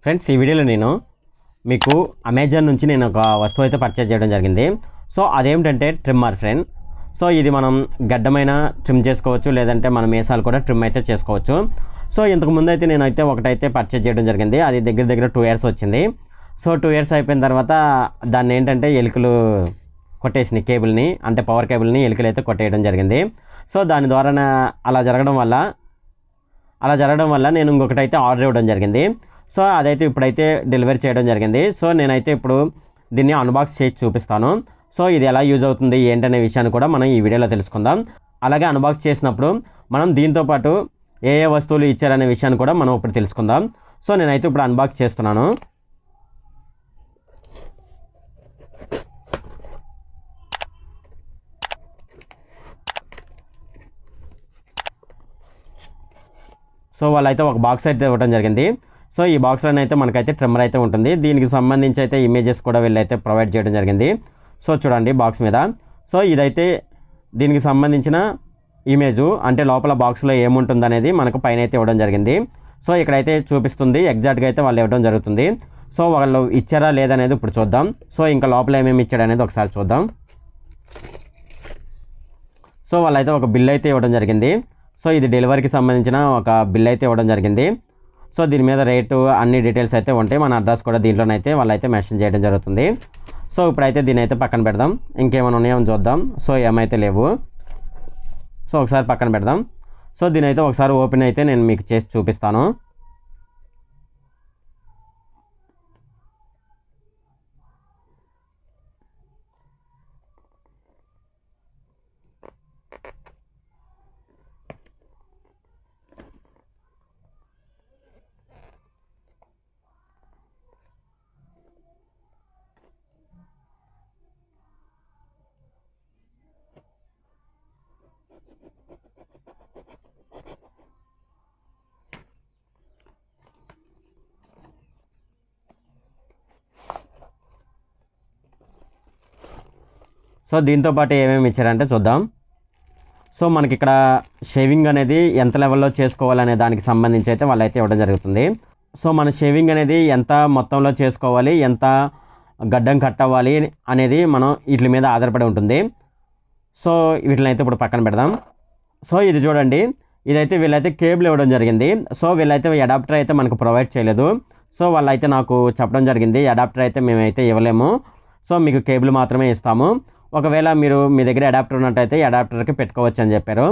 Friends, ఈ వీడియోలో నేను మీకు అమెజాన్ నుంచి నేను ఒక వస్తువు అయితే పర్చేజ్ చేయడం జరిగింది. సో అదేమిటంటే ట్రిమ్మర్ ఫ్రెండ్. సో ఇది మనం గడ్డమైన ట్రిమ్ చేసుకోవచ్చు, లేదంటే మన మీసాలు కూడా ట్రిమ్ అయితే చేసుకోవచ్చు. సో ఇంతకు ముందు అయితే నేనైతే ఒకటైతే పర్చేజ్ చేయడం జరిగింది. అది దగ్గర 2 years వచ్చింది. సో 2 years అయిపోయిన తర్వాత దాన్ని ఏంటంటే ఎలుకలు కొట్టేసినాయి, కేబుల్ని, అంటే పవర్ కేబుల్ని ఎలుకలు అయితే కొట్టేయడం జరిగింది. సో దాని ద్వారా అలా జరగడం వల్ల నేను ఇంకొకటి అయితే ఆర్డర్ ఇవ్వడం జరిగింది. సో అదైతే ఇప్పుడైతే డెలివరీ చేయడం జరిగింది. సో నేనైతే ఇప్పుడు దీన్ని అన్బాక్స్ చేసి చూపిస్తాను. సో ఇది ఎలా యూజ్ అవుతుంది ఏంటనే విషయాన్ని కూడా మనం ఈ వీడియోలో తెలుసుకుందాం. అలాగే అన్బాక్స్ చేసినప్పుడు మనం దీంతో పాటు ఏ వస్తువులు ఇచ్చారనే విషయాన్ని కూడా మనం ఇప్పుడు తెలుసుకుందాం. సో నేనైతే ఇప్పుడు అన్బాక్స్ చేస్తున్నాను. సో వాళ్ళైతే ఒక బాక్స్ అయితే ఇవ్వడం జరిగింది. సో ఈ బాక్స్లోనే అయితే మనకైతే ట్రిమ్మర్ అయితే ఉంటుంది. దీనికి సంబంధించి అయితే ఇమేజెస్ కూడా వీళ్ళైతే ప్రొవైడ్ చేయడం జరిగింది. సో చూడండి బాక్స్ మీద. సో ఇదైతే దీనికి సంబంధించిన ఇమేజు, అంటే లోపల బాక్స్లో ఏముంటుంది అనేది మనకు పైన అయితే ఇవ్వడం జరిగింది. సో ఇక్కడైతే చూపిస్తుంది, ఎగ్జాక్ట్గా అయితే వాళ్ళు ఇవ్వడం జరుగుతుంది. సో వాళ్ళు ఇచ్చారా లేదనేది ఇప్పుడు చూద్దాం. సో ఇంకా లోపల ఏమేమి ఇచ్చాడు అనేది ఒకసారి చూద్దాం. సో వాళ్ళైతే ఒక బిల్ అయితే ఇవ్వడం జరిగింది. సో ఇది డెలివరీకి సంబంధించిన ఒక బిల్ అయితే ఇవ్వడం జరిగింది. సో దీని మీద రేటు అన్ని డీటెయిల్స్ అయితే ఉంటాయి. మన అడ్రస్ కూడా దీంట్లోనైతే వాళ్ళైతే మెన్షన్ చేయడం జరుగుతుంది. సో ఇప్పుడైతే దీని అయితే పక్కన పెడదాం. ఇంకేమైనా ఉన్నాయో చూద్దాం. సో ఏమైతే లేవు. సో ఒకసారి పక్కన పెడదాం. సో దీని అయితే ఒకసారి ఓపెన్ అయితే నేను మీకు చేసి చూపిస్తాను. సో దీంతో పాటు ఏమేమి ఇచ్చారంటే చూద్దాం. సో మనకి ఇక్కడ షేవింగ్ అనేది ఎంత లెవెల్లో చేసుకోవాలనే దానికి సంబంధించి అయితే వాళ్ళైతే ఇవ్వడం జరుగుతుంది. సో మన షేవింగ్ అనేది ఎంత మొత్తంలో చేసుకోవాలి, ఎంత గడ్డం కట్ అవ్వాలి అనేది మనం వీటి మీద ఆధారపడి ఉంటుంది. సో వీటిని అయితే ఇప్పుడు పక్కన పెడదాం. సో ఇది చూడండి, ఇదైతే వీళ్ళైతే కేబుల్ ఇవ్వడం జరిగింది. సో వీళ్ళైతే అడాప్టర్ అయితే మనకు ప్రొవైడ్ చేయలేదు. సో వాళ్ళైతే నాకు చెప్పడం జరిగింది, అడాప్టర్ అయితే మేమైతే ఇవ్వలేము, సో మీకు కేబుల్ మాత్రమే ఇస్తాము, ఒకవేళ మీ దగ్గర అడాప్టర్ ఉన్నట్టయితే అడాప్టర్కి పెట్టుకోవచ్చు అని చెప్పారు.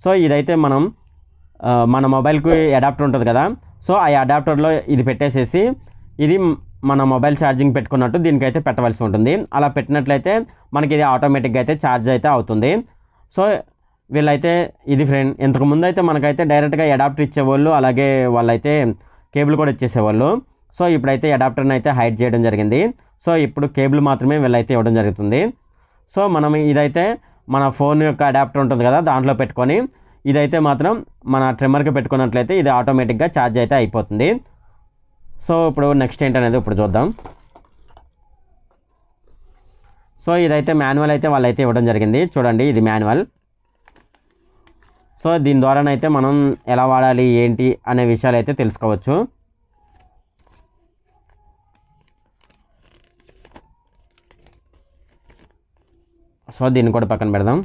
సో ఇదైతే మన మొబైల్కి అడాప్టర్ ఉంటుంది కదా, సో ఆ అడాప్టర్లో ఇది పెట్టేసేసి ఇది మన మొబైల్ ఛార్జింగ్ పెట్టుకున్నట్టు దీనికైతే పెట్టవలసి ఉంటుంది. అలా పెట్టినట్లయితే మనకి ఇది ఆటోమేటిక్గా అయితే ఛార్జ్ అయితే అవుతుంది. సో వీళ్ళైతే ఇది ఫ్రెండ్. ఇంతకుముందు అయితే మనకైతే డైరెక్ట్గా అడాప్టర్ ఇచ్చేవాళ్ళు, అలాగే వాళ్ళైతే కేబుల్ కూడా ఇచ్చేసేవాళ్ళు. సో ఇప్పుడైతే అడాప్టర్ని అయితే హైడ్ చేయడం జరిగింది. సో ఇప్పుడు కేబుల్ మాత్రమే వీళ్ళైతే ఇవ్వడం జరుగుతుంది. సో మనం ఇదైతే మన ఫోన్ యొక్క అడాప్టర్ ఉంటుంది కదా, దాంట్లో పెట్టుకొని ఇదైతే మాత్రం మన ట్రిమ్మర్కి పెట్టుకున్నట్లయితే ఇది ఆటోమేటిక్గా ఛార్జ్ అయితే అయిపోతుంది. సో ఇప్పుడు నెక్స్ట్ ఏంటనేది ఇప్పుడు చూద్దాం. సో ఇదైతే మాన్యువల్ అయితే వాళ్ళైతే ఇవ్వడం జరిగింది. చూడండి ఇది మాన్యువల్. సో దీని ద్వారానైతే మనం ఎలా వాడాలి ఏంటి అనే విషయాలు అయితే తెలుసుకోవచ్చు. సో దీన్ని కూడా పక్కన పెడదాం.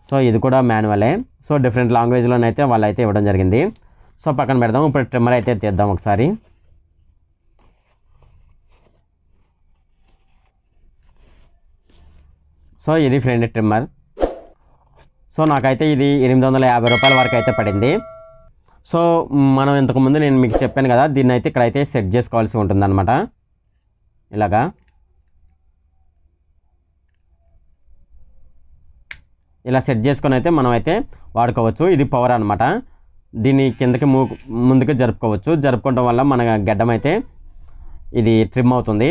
సో ఇది కూడా మాన్యువలే. సో డిఫరెంట్ లాంగ్వేజ్లోనైతే వాళ్ళైతే ఇవ్వడం జరిగింది. సో పక్కన పెడదాం. ఇప్పుడు ట్రిమ్మర్ అయితే తీద్దాం ఒకసారి. సో ఇది ఫ్రెండ్ ట్రిమ్మర్. సో నాకైతే ఇది 850 రూపాయల వరకు అయితే పడింది. సో మనం ఇంతకుముందు నేను మీకు చెప్పాను కదా, దీన్ని అయితే ఇక్కడైతే సెట్ చేసుకోవాల్సి ఉంటుందన్నమాట. ఇలాగా ఇలా సెట్ చేసుకొని అయితే మనం అయితే వాడుకోవచ్చు. ఇది పవర్ అనమాట. దీన్ని కిందకి ముందుకు జరుపుకోవడం వల్ల మన గడ్డం అయితే ఇది ట్రిమ్ అవుతుంది.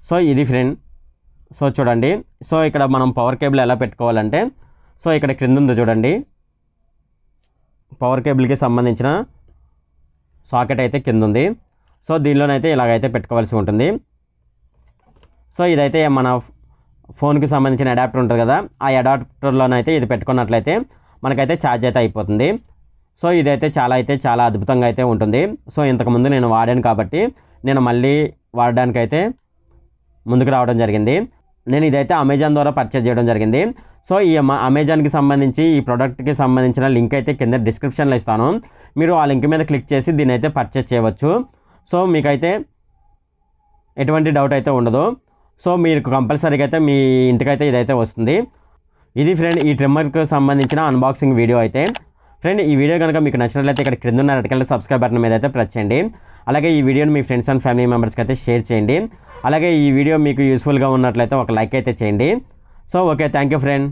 సో ఇది ఫ్రెండ్. సో చూడండి, సో ఇక్కడ మనం పవర్ కేబుల్ ఎలా పెట్టుకోవాలంటే, సో ఇక్కడ క్రింద ఉంది చూడండి, పవర్ కేబుల్కి సంబంధించిన సాకెట్ అయితే కింద ఉంది. సో దీనిలోనైతే ఇలాగైతే పెట్టుకోవాల్సి ఉంటుంది. సో ఇదైతే మన ఫోన్కి సంబంధించిన అడాప్టర్ ఉంటుంది కదా, ఆ అడాప్టర్లోనైతే ఇది పెట్టుకున్నట్లయితే మనకైతే ఛార్జ్ అయితే అయిపోతుంది. సో ఇదైతే చాలా అద్భుతంగా అయితే ఉంటుంది. సో ఇంతకుముందు నేను వాడాను కాబట్టి నేను మళ్ళీ వాడడానికైతే ముందుకు రావడం జరిగింది. నేను ఇదైతే అమెజాన్ ద్వారా పర్చేజ్ చేయడం జరిగింది. సో ఈ అమెజాన్కి సంబంధించి ఈ ప్రోడక్ట్కి సంబంధించిన లింక్ అయితే కింద డిస్క్రిప్షన్లో ఇస్తాను. మీరు ఆ లింక్ మీద క్లిక్ చేసి దీన్ని అయితే పర్చేజ్ చేయవచ్చు. సో మీకైతే ఎటువంటి డౌట్ అయితే ఉండదు. సో మీరు కంపల్సరీగా అయితే మీ ఇంటికైతే ఇదైతే వస్తుంది. ఇది ఫ్రెండ్ ఈ ట్రిమ్మర్కి సంబంధించిన అన్బాక్సింగ్ వీడియో అయితే. ఫ్రెండ్ ఈ వీడియో కనుక మీకు నచ్చినట్లయితే ఇక్కడ క్రింద ఉన్న రెడ్ కలర్ సబ్స్క్రైబ్ బటన్ మీద అయితే ప్రెస్ చేయండి. అలాగే ఈ వీడియోని మీ ఫ్రెండ్స్ అండ్ ఫ్యామిలీ మెంబర్స్కి అయితే షేర్ చేయండి. అలాగే ఈ వీడియో మీకు యూస్ఫుల్గా ఉన్నట్లయితే ఒక లైక్ అయితే చేయండి. So okay, thank you friend.